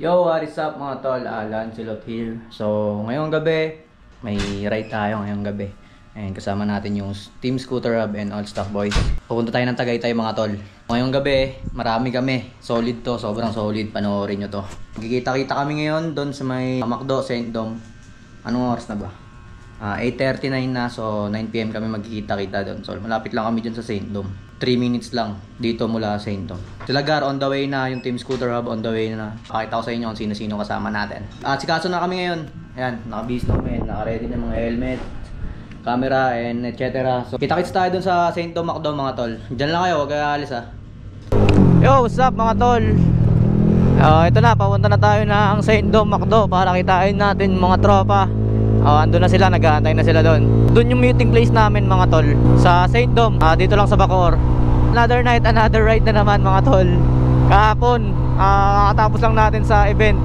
Yo, what is up mga tol? Lancelot here. So, ngayong gabi, may ride tayo ngayong gabi. And kasama natin yung Team Scooter Hub and All Stock Boys. Pupunta tayo ng Tagaytay mga tol. Ngayong gabi, marami kami. Solid to, sobrang solid. Panoorin nyo to. Magkikita-kita kami ngayon doon sa may Macdo, St. Dom. Anong oras na ba? 8:39 na, so 9 PM kami magkikita-kita doon. So, malapit lang kami dyan sa St. Dom. 3 minutes lang dito mula St. Dom. Tilagar, on the way na. Yung Team Scooter Hub, on the way na. Pakita ko sa inyo kung sino-sino kasama natin. Sikaso na kami ngayon. Ayan, naka-bis na kami. Naka-ready na mga helmet, camera, and etc. So, kita-kits tayo dun sa St. Dom Macdo mga tol. Diyan lang kayo, huwag kayo alis ha. Yo, what's up mga tol? Ito na, papunta na tayo ng St. Dom Macdo para kitain natin mga tropa. Andun na sila, nag-aantay na sila doon. Doon yung meeting place namin mga tol, sa St. Dom, dito lang sa Bacoor. Another night, another ride na naman mga tol. Kahapon, kakatapos lang natin sa event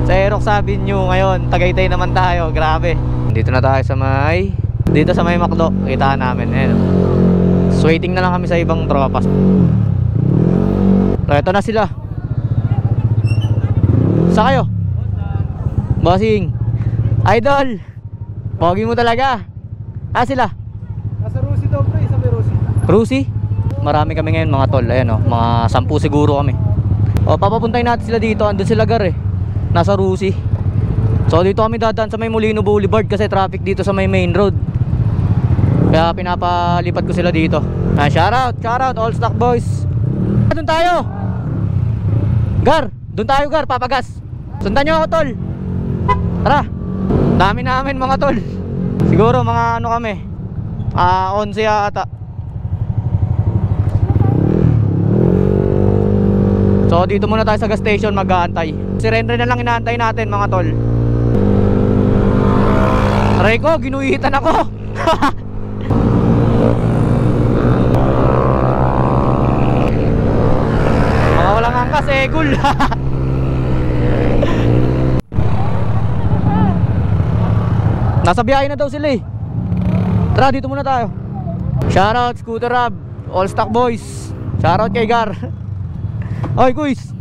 sa Aerox Avenue. Ngayon, Tagaytay naman tayo, grabe. Dito na tayo sa may Macdo, kitaan namin. Ayan. So waiting na lang kami sa ibang tropa. So ito na sila. Sa kayo? Bossing Idol, pogi mo talaga. Sila? Nasa Rusi daw pre, sa may Rusi. Rusi? Marami kami ngayon mga tol. Ayan o, mga 10 siguro kami. Papapuntahin natin sila dito. Andun sila gar nasa Rusi. So dito kami dadaan sa may Molino Boulevard kasi traffic dito sa may main road. Kaya pinapalipat ko sila dito. Shoutout All Stock Boys. Doon tayo Gar, doon tayo Gar, papagas. Sundan nyo ako tol. Tara. Dami namin mga tol. Siguro mga ano kami 11 ata. So dito muna tayo sa gas station mag-aantay. Si Renren na lang inaantay natin mga tol. Aray ko, ginuhitan ako. Mga walang angkas gul. Nasa biyahe na daw sila Tara, dito muna tayo. Shoutout Scooter Hub, All Stock Boys. Shoutout kay Gar. Oy guys,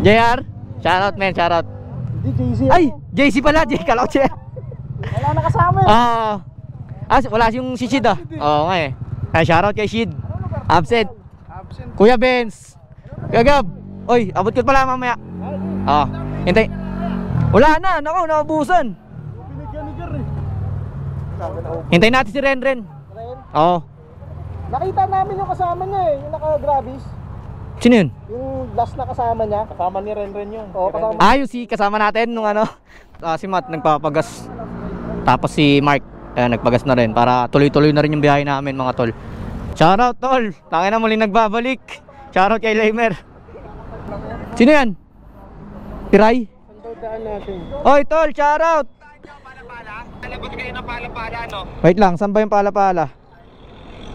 JR, shoutout men, shoutout. JC. Ay, JC pala, JC Kaloche. Wala na kasama wala yung si Shid Oo nga shoutout kay Shid. Absent. Kuya Benz, Kuya Gab. Oy, abot ko pala mamaya. Hintay. Wala na, naku, naubusan. Hintayin natin si Renren. Oo. Nakita namin yung kasama niya yung naka-Gravis. Sino yun? Yung last na kasama niya. Kasama ni Renren yun. Oo, kasama. Yung si kasama natin nung si Matt nagpapagas. Tapos si Mark nagpagas na rin para tuloy-tuloy na rin yung biyahe namin mga tol. Shoutout tol. Tangin na muling nagbabalik. Shoutout kay Leimer. Sino yan? Tiray? Sandaan natin. Oy tol, shoutout. Labas kayo ng Palapala, no? Wait lang, saan ba yung Palapala?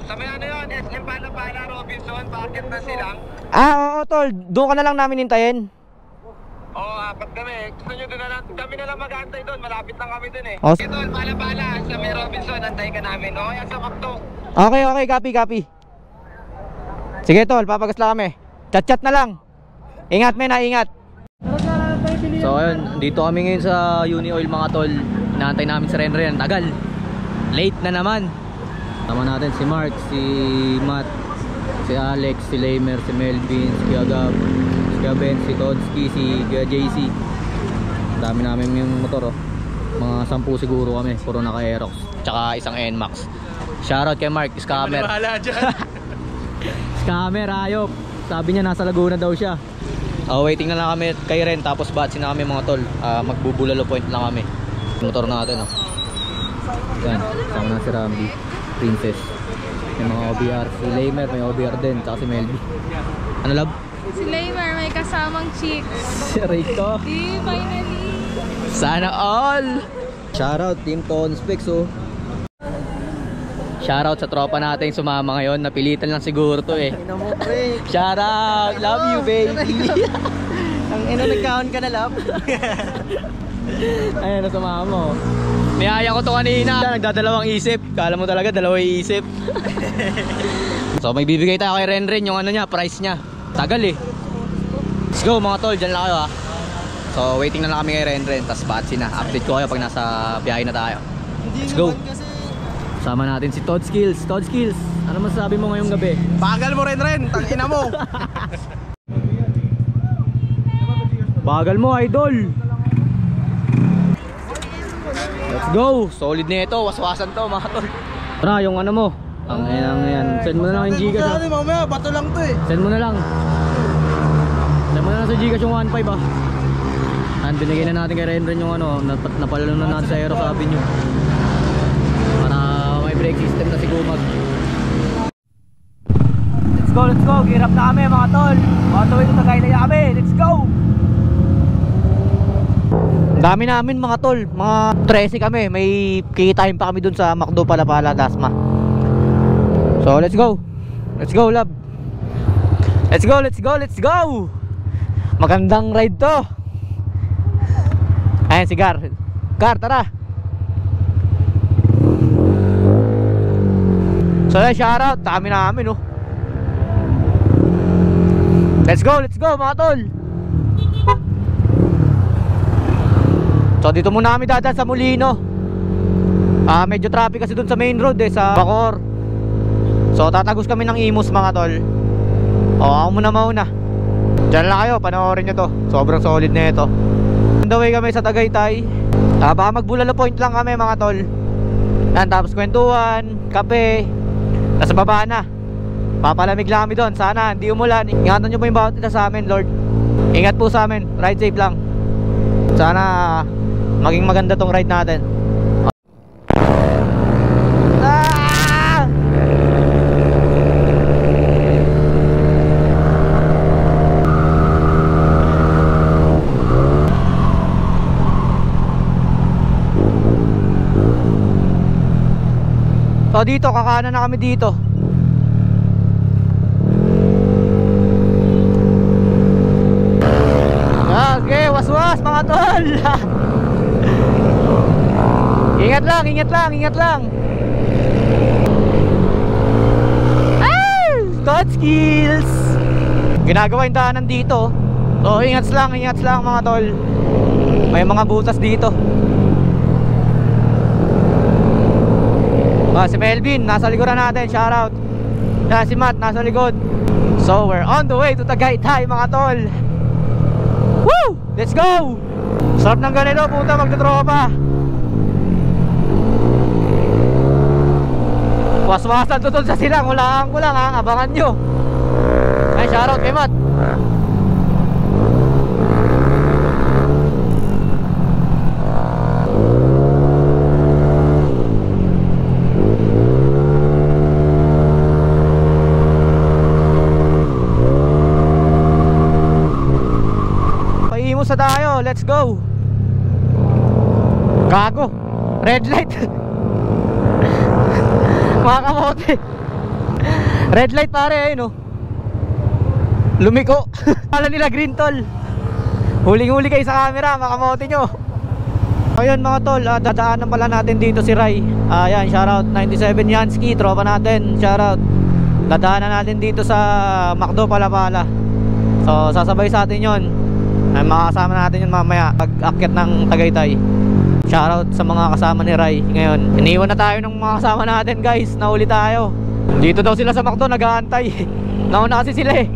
Sa may ano yun, SM Palapala, Robinson, bakit na silang? Oo tol, doon ka na lang namin hintayin. Oo, apat kami. Gusto nyo doon na lang, kami na lang mag-aantay doon, malapit lang kami doon Okay tol, Palapala, sa may Robinson, antay ka namin, o kaya sa Macdo. Okay, copy. Sige tol, papagas lang kami. Chat na lang. Ingat men, ingat. So ayun, dito kami ngayon sa Uni Oil mga tol. Inaantay namin si Renren, tagal. Late na naman. Tama natin si Mark, si Matt, si Alex, si Leimer, si Melvin, si Kuya Gab, si Kuya Ben, si Todski, si Kuya JC. Dami namin yung motor Mga 10 siguro kami, puro naka Aerox. Tsaka isang NMAX. Shoutout kay Mark, scammer. Bahala dyan. Scammer, ayop. Sabi niya nasa Laguna daw siya. Waiting na lang kami kay Ren, tapos batsi na kami mga tol. Magbubulalo point lang kami. Motor natin Yan, sama na si Rambi, Princess. May mga OBR, si Leimer may OBR din, tsaka si Melby. Ano lab? Si Leimer may kasamang chicks. Si Rico. Finally. Sana all. Shoutout Team Ton Specs Shoutout sa tropa natin sumama ngayon. Napilitan lang siguro to Shoutout, love you baby. Ang nagkaon ka na love. Ayun, sumama mo. Niyaya ko to kanina. Nagdadalawang isip. Kala mo talaga dalawang isip. So may bibigay tayo kay Renren yung ano niya, price niya. Tagal Let's go mga tol, dyan lang kayo So waiting na lang kami kay Renren, tapos batsi na. Update ko kayo pag nasa biyahe na tayo. Let's go. Sama natin si Todd Skills. Todd Skills, ano masasabi mo ngayong gabi? Bagal mo Renren, tangina mo. Bagal mo, idol. Let's go. Solid na ito, waswasan to mga tol. Tara, yung ano mo. Ang yan. Send mo na lang yung Gcash. Mamaya, bato lang to eh. Send mo na lang. Send mo na lang sa Gcash yung 1.5 ah. And binigay na natin kay Renren yung ano, napalalo na natin sa Aero sa Avenue. Para may brake system na si Gumag. Let's go. Gear up na kami mga tol. On the way to Tagaytay na kami. Let's go. Dami namin mga tol. Mga 13 kami. May kikitain pa kami dun sa McDo Palapala, Dasma. So let's go. Let's go love. Let's go. Magandang ride to. Ayan si Gar. Gar, tara. So shoutout. Dami namin oh. Let's go mga tol. So dito muna kami dadaan sa Molino. Medyo traffic kasi dun sa main road eh, sa Bacoor. So tatagos kami ng Imus mga tol. Ako muna mauna. Diyan lang kayo, panoorin nyo to. Sobrang solid na ito. On the way kami sa Tagaytay. Baka magbulalo point lang kami mga tol. Yan, tapos kwentuhan, kape. Tapos baba na. Papalamig lang kami doon. Sana hindi umulan. Ingatan nyo po yung bawat isa sa amin, Lord. Ingat po sa amin. Ride safe lang. Sana maging maganda tong ride natin. So dito, kakanan na kami dito. Okay, waswas mga tol. Ingat lang. Todd Skills. Ginagawa yung daanan dito. So ingat lang mga tol. May mga butas dito. Si Melvin, nasa likuran natin, shoutout. Si Matt, nasa likod. So we're on the way to Tagaytay mga tol. Woo! Let's go! Sarap ng ganito, puta, magtutropa. Waswasan to tol sa silang, hulaan ko lang ha, abangan nyo. Ay, shoutout kay Matt. Sa tayo, let's go. Gago, red light. Mga kamote. Red light pare, ayun oh. Lumiko. Kala nila green tol. Huling-huli kayo sa camera, mga kamote nyo. Ayun mga tol, dadaanan pala natin dito si Rai. Ayan, shoutout 97 Yansky, tropa natin, shoutout. Dadaanan natin dito sa McDo Palapala. So sasabay sa atin yon. Ay makakasama natin yun mamaya pag-akyat ng Tagaytay. Shoutout sa mga kasama ni Rai. Ngayon, iniwan na tayo ng mga kasama natin guys. Nauli tayo. Dito daw sila sa McDo, nag-aantay. Nauna kasi sila eh.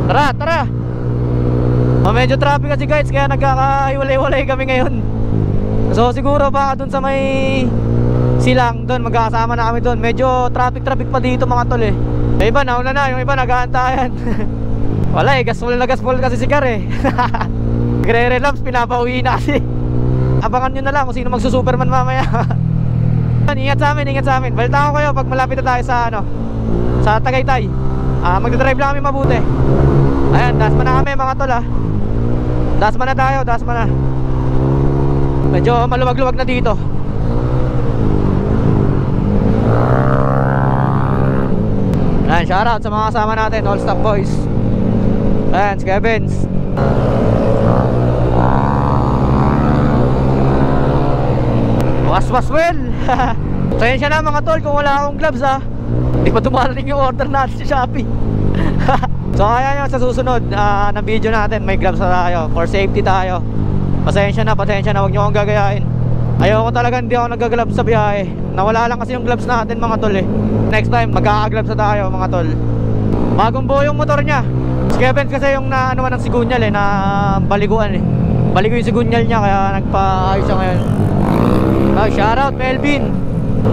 Tara. Medyo traffic kasi guys, kaya nagkakahiwalay-walay kami ngayon. So siguro baka dun sa may silang doon, magkakasama na kami doon. Medyo traffic pa dito mga tol eh. Yung iba nauna na, yung iba nag-aantayan. Wala eh, gasful kasi si Gar eh. Nagre-relapse, pinapauwi na kasi. Abangan nyo na lang kung sino magsusuperman mamaya. Ingat sa amin. Balita ko kayo pag malapit na tayo sa sa Tagaytay. Magdadrive lang kami mabuti. Ayan, dasma na kami mga tol ah. Dasma na tayo. Medyo maluwag-luwag na dito. Ayan, shoutout sa mga kasama natin, All Stock Boys. Ayan, si Kevins. Was well. So yan siya na mga tol, kung wala akong gloves ha, hindi pa dumarating yung order natin sa Shopee. So kaya nyo sa susunod na video natin, may gloves na tayo. For safety tayo. Pasensya na, huwag nyo akong gagayain. Ayoko talaga, hindi ako nag-gloves sa biyahe. Nawala lang kasi yung gloves natin mga tol eh. Next time, magkaka-gloves na tayo mga tol. Bagong buo yung motor niya. Skevens kasi yung na ano ng sigunyal eh, na baliguan eh. Baligo yung sigunyal niya, kaya nagpa-ayos siya ngayon. Oh, shoutout Melvin.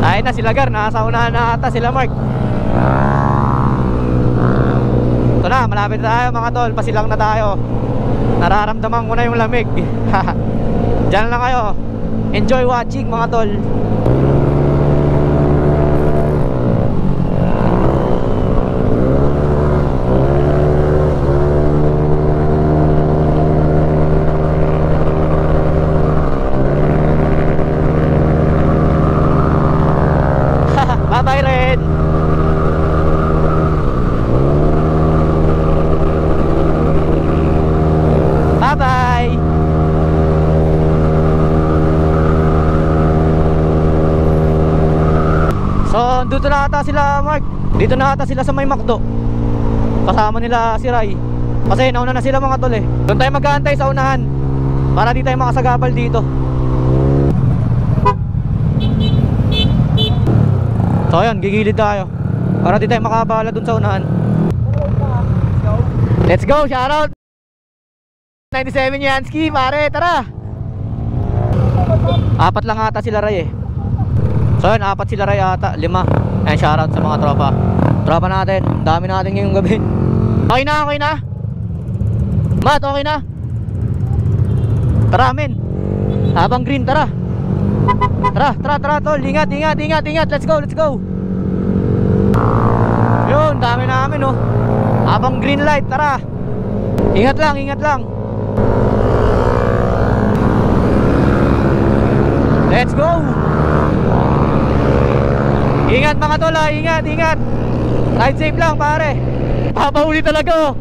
Ay na sila Gar, nasa unahan na ata sila Mark. Ito na, malapit na tayo mga tol, pasilang na tayo. Nararamdaman ko na yung lamig. Diyan lang kayo. Enjoy watching mga tol. Bye-bye Red. Bye-bye. So, dito na ata sila Mark. Dito na ata sila sa may McDo. Kasama nila si Rai. Kasi nauna na sila mga tol eh. Doon tayo mag-aantay sa unahan para di tayo makasagabal dito. So ayun, gigilid tayo para di tayo makabala dun sa unahan. Let's go, shoutout 97 Yansky, pare, tara. Apat lang ata sila Ray eh. So yun, apat sila Ray ata, 5. Ayan, shoutout sa mga tropa natin, dami natin ngayong gabi. Okay na Matt, okay na. Tara men, habang green, tara tol, ingat, let's go. Yun, dami namin oh. Habang green light, tara. Ingat lang. Let's go. Ingat mga tol, ingat. Ride safe lang pare. Papahuli talaga oh.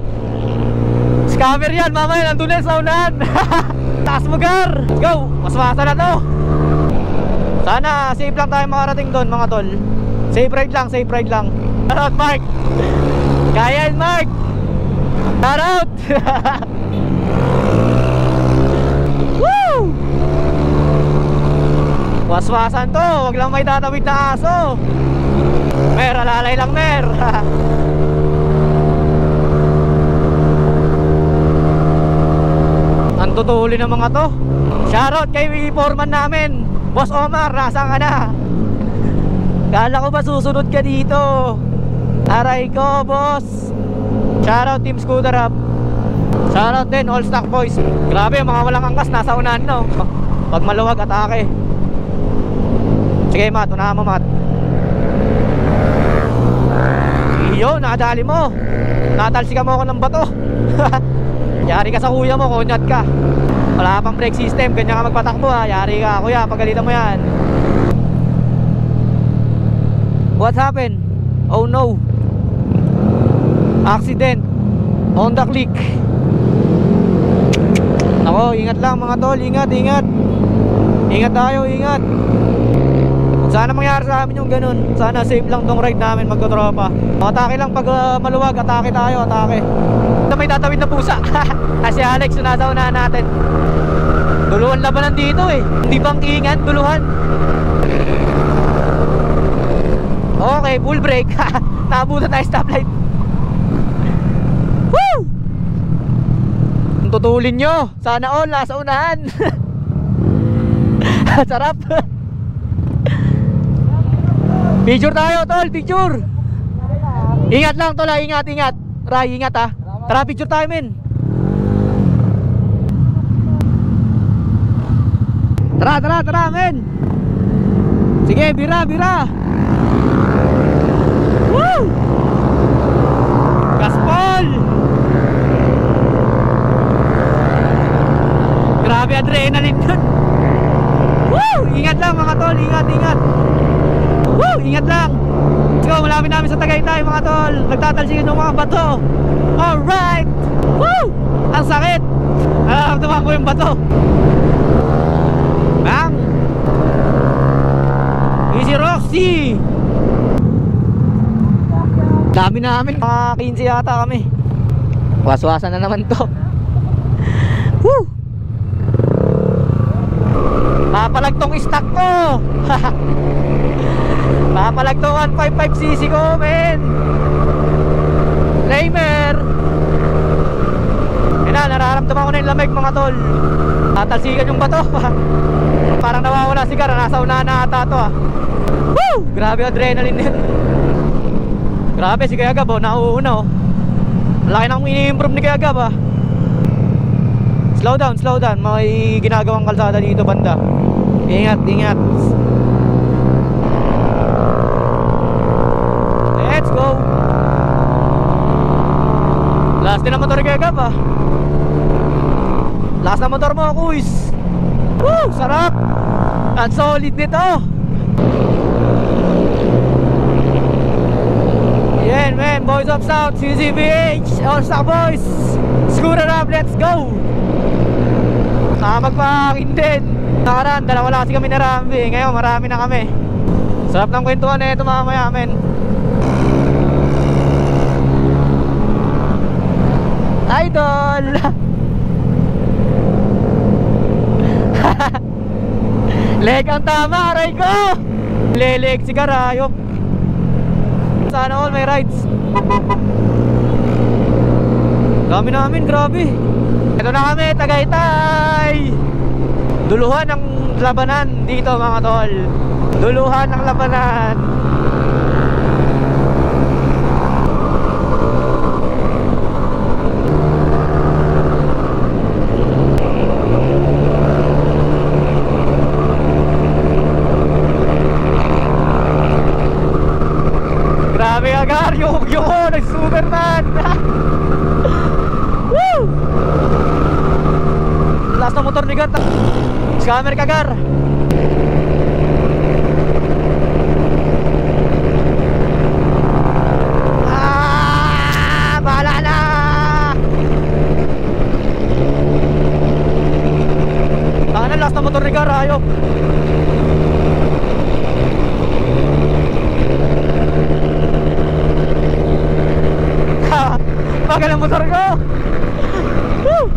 Scammer yan, mamaya nandun na sa unahan. Taas mo Gar. Let's go, maswasa na to. Sana safe lang tayo makarating doon mga tol. Safe ride lang. Shoutout Mark. Kaya yan Mark. Shoutout. Woo! Waswasan to, wag lang may tatawid na aso. Mer, alalay lang Mer. Ang tutuli ng mga to. Shoutout kay foreman namin, Boss Omar, nasaan ka na? Kala ko ba susunod ka dito? Aray ko, boss. Shoutout Team Scooter Hub. Shoutout din All Stock Boys. Grabe, mga walang angkas nasa unahan no. Pag maluwag, atake. Sige Matt, unahan mo Matt. Iyo, nakadali mo. Natalsikan mo ako ng bato. Yari ka sa kuya mo, kunyat ka. Wala pang brake system, ganyan ka magpatakbo ha. Yari ka, kuya, pagalitan mo yan. What happened? Oh no. Accident. Honda click. Ako, ingat lang mga tol, ingat. Ingat tayo, ingat. Kung sana mangyari sa amin yung ganun, sana safe lang tong ride namin magkotropa. Atake lang pag maluwag, atake tayo, atake. May tatawid na pusa. Kasi Alex, nasa unahan natin. Duluhan labanan dito eh. Hindi bangkingan, duluhan. Okay, full brake. Naabutan tayo stoplight. Woo! Tutulin nyo. Sana all, nasa unahan. Sarap. Picture tayo tol, picture. Ingat lang tol, ingat. Ray, ingat ha. Tara, picture tayo men. Tara men. Sige, bira. Woo! Gaspol! Grabe adrenaline dun. Woo! Ingat lang mga tol, ingat. Woo! Ingat lang. Let's go, malapit namin sa Tagaytay mga tol. Nagtatalsikan ng mga bato. Alright! Woo! Ang sakit. Nararamdaman ko yung bato. Bang! Easy Roxy! Dami namin, mga 15 yata kami. Waswasan na naman to. Woo! Papalag tong stock ko. Papalag tong 155cc ko, men. Flamer. Yan na, nararamdaman ko na yung lamig, mga tol. Tatalsikan yung bato. Parang nawawala si Gar, nasa unahan na ata to ah. Woo! Grabe adrenaline din. Grabe si Kuya Gab, oh, nauuna oh. Laki nang ini-improve ni Kuya Gab ah. Slow down, slow down. May ginagawang kalsada dito banda. Ingat, ingat. Let's go. Last din ang motor ni Kuya Gab ah. Last na motor mo, kuys. Woo! Sarap. At solid nito. Yan, man. Boys of South, CCBH, All Star Boys. Scooter up, let's go. Magpakin din. Nakaraan, dalawa lang kasi kami na Rambi. Ngayon, marami na kami. Sarap ng kwentuhan na ito mamaya, men. Idol. Leg ang tama, aray ko. Leleg si Karayop. Sana all may rides. Dami namin, grabe. Ito na kami, Tagaytay. Duluhan ng labanan dito, mga tol. Duluhan ng labanan. Grabe Agar, yung nag-Superman. Woo! Last na motor ni Gar. Scammer ka, Gar. Bahala na. Tangan na, last na motor ni Gar, ayok. Bagal ang motor ko. Woo!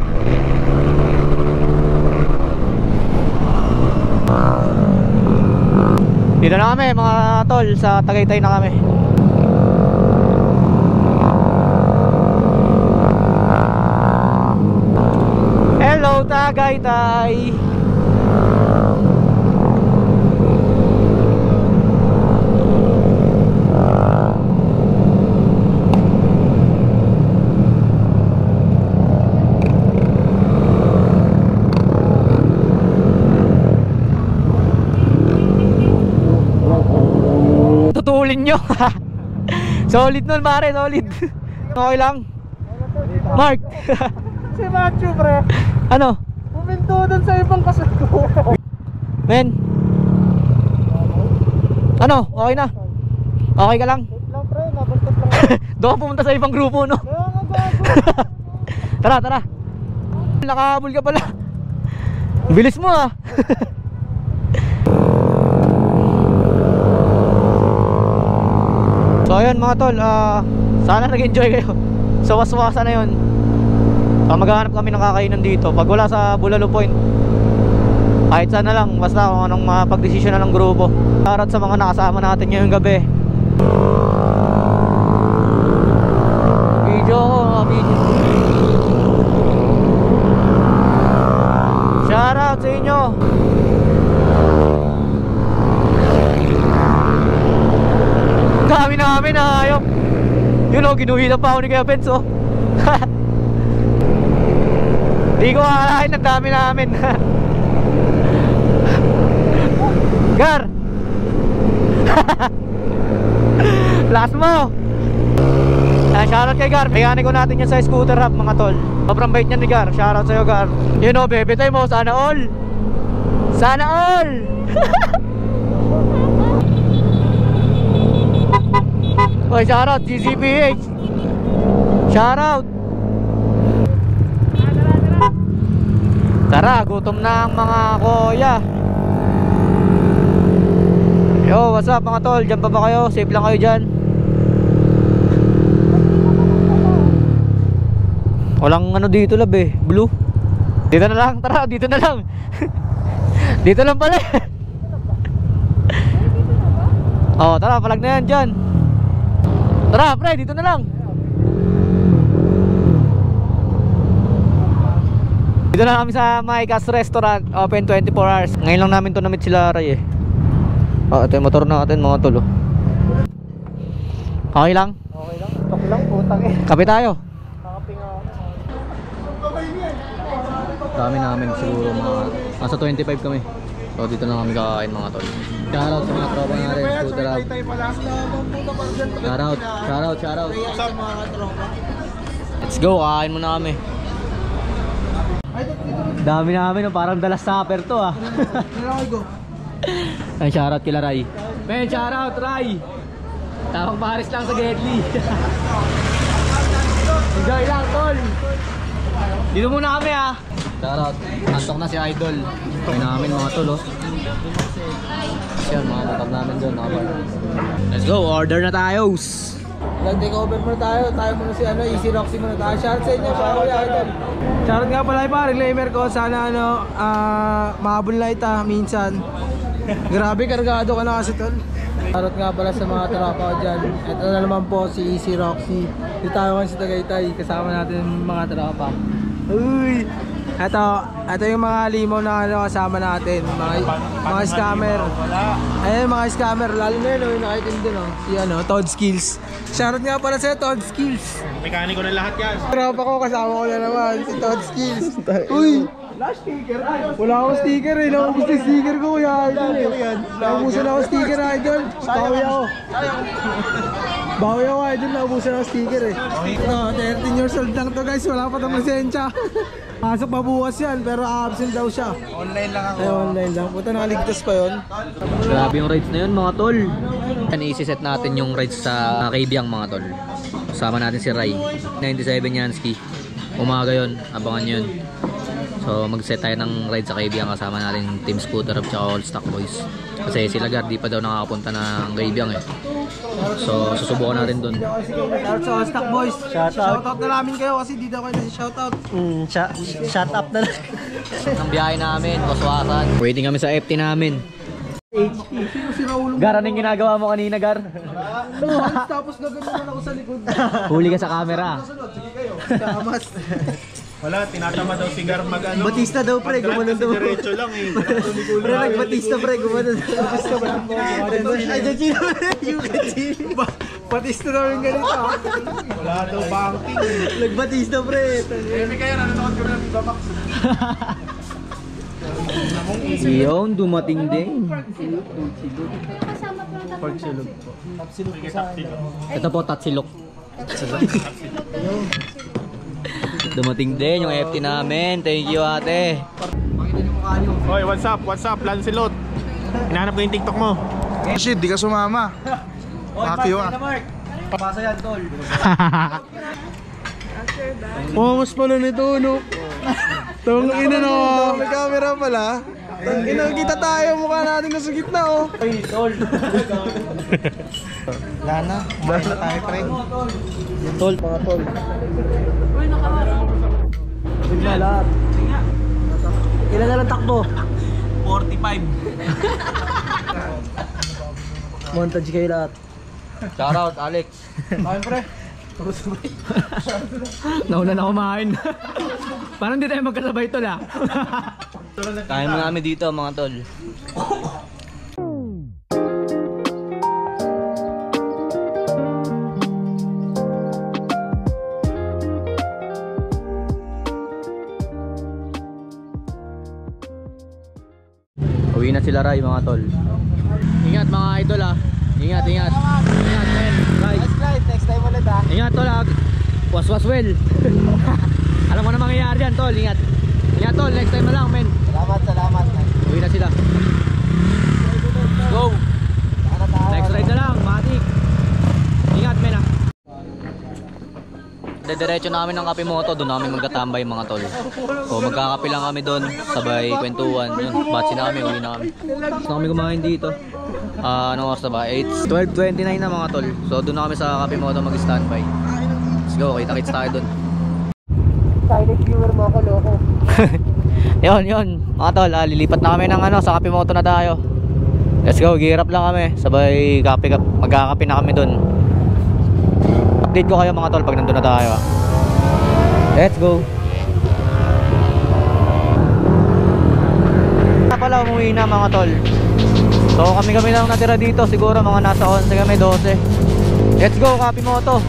Dito na kami, mga tol. Sa Tagaytay na kami. Hello, Tagaytay. Tutulin nyo. Solid nun, mare, solid. Okay lang, Mark. Si Macho, pre. Ano? Puminto dun sa ibang kasal ko. Men, ano? Okay na? Okay ka lang? Wait lang, pre. Nabastos lang. Doon pumunta sa ibang grupo, no? Kaya nga gago. Tara, tara. Nakahabol ka pala. Bilis mo ah. So ayun mga tol, sana nag-enjoy kayo. So waswasa na yun. Maghahanap kami ng kakainan dito. Pag wala sa Bulalo Point, kahit saan na lang, basta kung anong mapag-desisyon na ng grupo. Shoutout sa mga nakasama natin ngayong gabi. Video ko, mga video. Shoutout sa inyo. Kami namin ayok. Yun o, ginuhitan pa ako ni Kuya Benz oh. Di ko akalain, ang dami namin. Gar. Last mo. Shoutout kay Gar. Mekaniko natin yan sa Scooter Hub, mga tol. Sobrang bait niyan ni Gar. Shoutout sa'yo, Gar. Yun o, bebe tayo mo. Sana all. Sana all. Oy, shoutout GCPH. Shoutout. Tara, gutom na ang mga kuya. Yo, what's up mga tol? Diyan pa ba kayo? Safe lang kayo dyan. Walang ano dito lab eh, blue. Dito na lang, tara, dito na lang. Dito lang pala. Oh, tara, palag na yan dyan. Tara, pre, dito na lang. Dito na kami sa Maikas Restaurant, open 24 hours. Ngayon lang namin to na-meet sila Ray eh. Oh, ito yung motor natin mga tol. Okay lang? Okay lang. Tok lang, putang eh. Kape tayo. Nakaping ako. Dami namin siguro mga nasa 25 kami. So dito na kami kakain mga tol. Shoutout sa mga tropa natin, Scooter Hub. Shoutout. Let's go, kakain muna kami. Dami namin, parang dalas supper to ah. Ay, shoutout kila Ray. Men, shoutout Ray. Tamang Paris lang sa Getly. Enjoy lang tol. Dito muna kami ah. Shoutout, antok na si Idol. Kaya namin mga tol oh. Yan, mga motor namin doon. Let's go, order na tayo. Nag-take over muna tayo. Tayo muna si Easy Roxy muna tayo. Shoutout sa inyo, Kuya Idol. Shoutout nga pala pa, reclaimer ko. Sana mahabol na ita minsan. Grabe, kargado ka na kasi tol. Shoutout nga pala sa mga tropa ko dyan. Ito na naman po si Easy Roxy. Dito tayo sa Tagaytay. Kasama natin yung mga tropa. Uy! Ito yung mga limaw na kasama natin. Mga scammer. Ayun, mga scammer. Lalo na yun, nakikindi no. Si Todd Skills. Shoutout nga pala sa'yo, Todd Skills. Mekaniko na lahat yan. Tropa ko, kasama ko na naman. Si Todd Skills. Uy! Wala akong sticker eh. Naubos yung sticker ko, Kuya Idol eh. Naubusan ako sticker, Idol. Bawi ako. Bawi ako, Idol. Naubusan ako sticker eh. 13 years old lang to guys. Wala pa itong lisensya. Pasok pa bukas yan, pero absent daw siya. Online lang ako. Ay, online lang. Puta, nakaligtas pa yun. Grabe yung rides na yun mga tol. Isi-set natin yung rides sa Kaibiyang mga tol. Kasama natin si Ray 97 Yansky. Umaga yun, abangan yun. So mag-set tayo ng ride sa Kaibiyang. Kasama natin Team Scooter Hub tsaka All Stock Boys. Kasi sila Gar, di pa daw nakakapunta ng Kaibiyang eh. So susubukan natin dun. Shoutout sa All Stock Boys. Shoutout na namin kayo kasi di daw kayo nasi-shoutout. Shut up na lang. Ang biyahe namin, waswasan. Waiting kami sa FT namin. Gar, anong ginagawa mo kanina, Gar? Tapos gagawin ako sa likod. Huli ka sa camera. Tamas. Wala, tinatama daw si Gar mag-ano. Batista daw pre, gumanon daw. Diretso lang eh. Pre, nag-Batista pre, gumanon. Batista ba? Ay, Jachino pre, you can see. Batista daw yung ganito. Wala daw banking. Nag-Batista pre. Emi kayo, nanonood kami ng Viva Max. Yun, dumating din. Pagsilog po. Tapsilog po sa akin. Ito po, tatsilok. Dumating din yung FT namin. Thank you ate. Hoy, what's up? What's up? Lancelot. Hinahanap ko yung TikTok mo. Shit, di ka sumama. Happy ah. Pasa yan, tol. Mas pala nito, no? Tawang ina na. May camera pala. Kita tayo, mukha natin nasa gitna, oh. Ay, tol. Lana, basta tayo pre. Tol. Mga tol. Bigla lahat. Ilan na lang takbo? 45. Montage kayo lahat. Shoutout Alex. Ayun pre. Nauna na kumain. Parang hindi tayo magkasabay tol ah. Kain mo namin dito mga tol. Uwi na sila Ray mga tol. Ingat mga idol ah. Ingat, ingat. Ingat men. Ray. Next time ulit ah. Ingat tol ah. Was well. Alam mo na mangyayari dyan tol. Ingat. Ingat tol. Next time na lang men. Salamat. Uwi na sila. Go. Next ride na lang. Matik. Ingat men ah. Dediretso namin ng Kape Moto, doon namin magkatambay mga tol. So magkakape lang kami doon, sabay kwentuhan. Yun, batsi na kami, uwi na kami. Gusto kami kumain dito. Anong oras na ba? 12:29 na mga tol. So doon na kami sa Kape Moto mag-standby. Let's go, kita-kits tayo doon. silent viewer mo ako, loko. Yun, mga tol, lilipat na kami ng sa Kapimoto na tayo. Let's go, gear up lang kami. Sabay magkakape na kami dun. Update ko kayo mga tol pag nandun na tayo. Let's go. Pala umuwi na mga tol. So kami lang natira dito. Siguro mga nasa 11 kami, 12. Let's go, Kapimoto.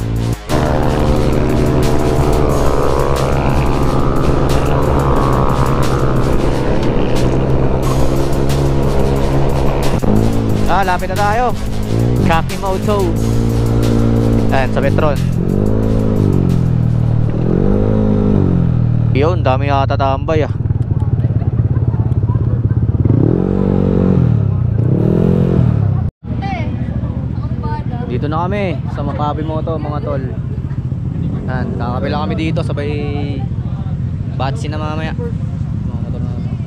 Lapit na tayo. Kapimoto. Ayan, sa Metron. Yun, dami yata tambay ah. Dito na kami sa Kapimoto mga tol. Ayan, kakape lang kami dito. Sabay batsi na mamaya. Mga motor na kami sticker.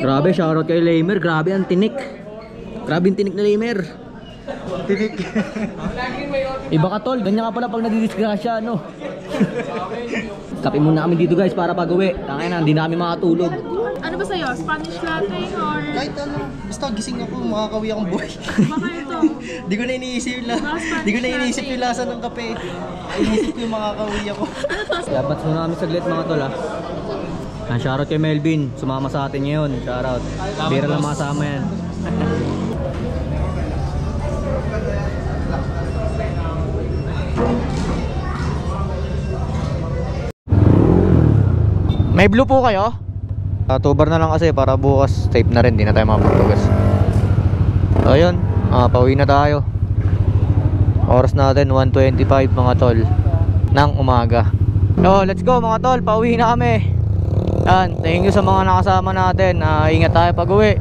Grabe, shoutout kay Lamer. Grabe ang tinik. Grabe ang tinik na Lamer. Tinik. Iba ka tol, ganyan ka pala pag nadidisgrasya, no? Kape muna kami dito guys para pag-uwi. Tangay na, hindi na kami makatulog. Ano ba sa'yo? Spanish latte or... Kahit ano, basta gising ako, makakawi akong buhay. Baka ito? Di ko na iniisip yung lasa ng kape. Iniisip ko yung makakawi ako. Labats muna kami saglit mga tol ah. Shoutout kay Melvin, sumama sa atin ngayon. Shoutout. Bira lang makasama yan. May blue po kayo? Tubar na lang kasi para bukas tape na rin, di na tayo mapagtugas. Ayun, pauwi na tayo. Oras natin 1:25 mga tol ng umaga. So let's go mga tol, pauwi na kami. Yan, thank you sa mga nakasama natin. Ingat tayo pag uwi.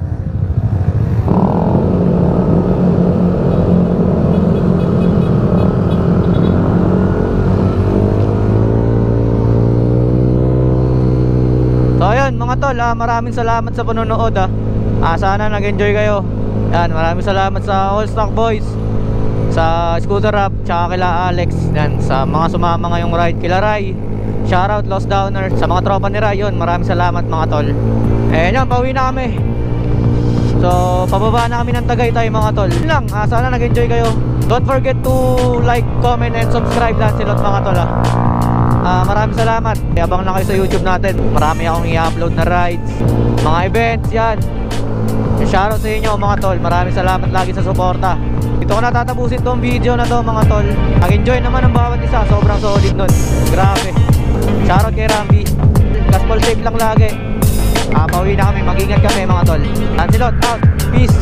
So ayun mga tol, maraming salamat sa panonood sana nag-enjoy kayo. Yan, maraming salamat sa All Stock Boys, sa Scooter Rap, tsaka kila Alex. Yan, sa mga sumama ngayong ride, kila Rai. Shoutout Lost Downer, sa mga tropa ni Rai. Yun, maraming salamat mga tol. Yan, pauwi na kami. So pababa na kami ng Tagaytay mga tol. Yun lang, sana nag-enjoy kayo. Don't forget to like, comment, and subscribe lang silot mga tol maraming salamat. Abang lang kayo sa YouTube natin. Marami akong i-upload na rides, mga events, yan. Shoutout sa inyo mga tol. Maraming salamat lagi sa suporta. Dito ko natatapusin tong video na to mga tol. Nag-enjoy naman ang bawat isa. Sobrang solid nun. Grabe. Shoutout kay Rambi. Gaspol safe lang lagi. Pauwi na kami. Mag-ingat kami mga tol. Lancelot out. Peace.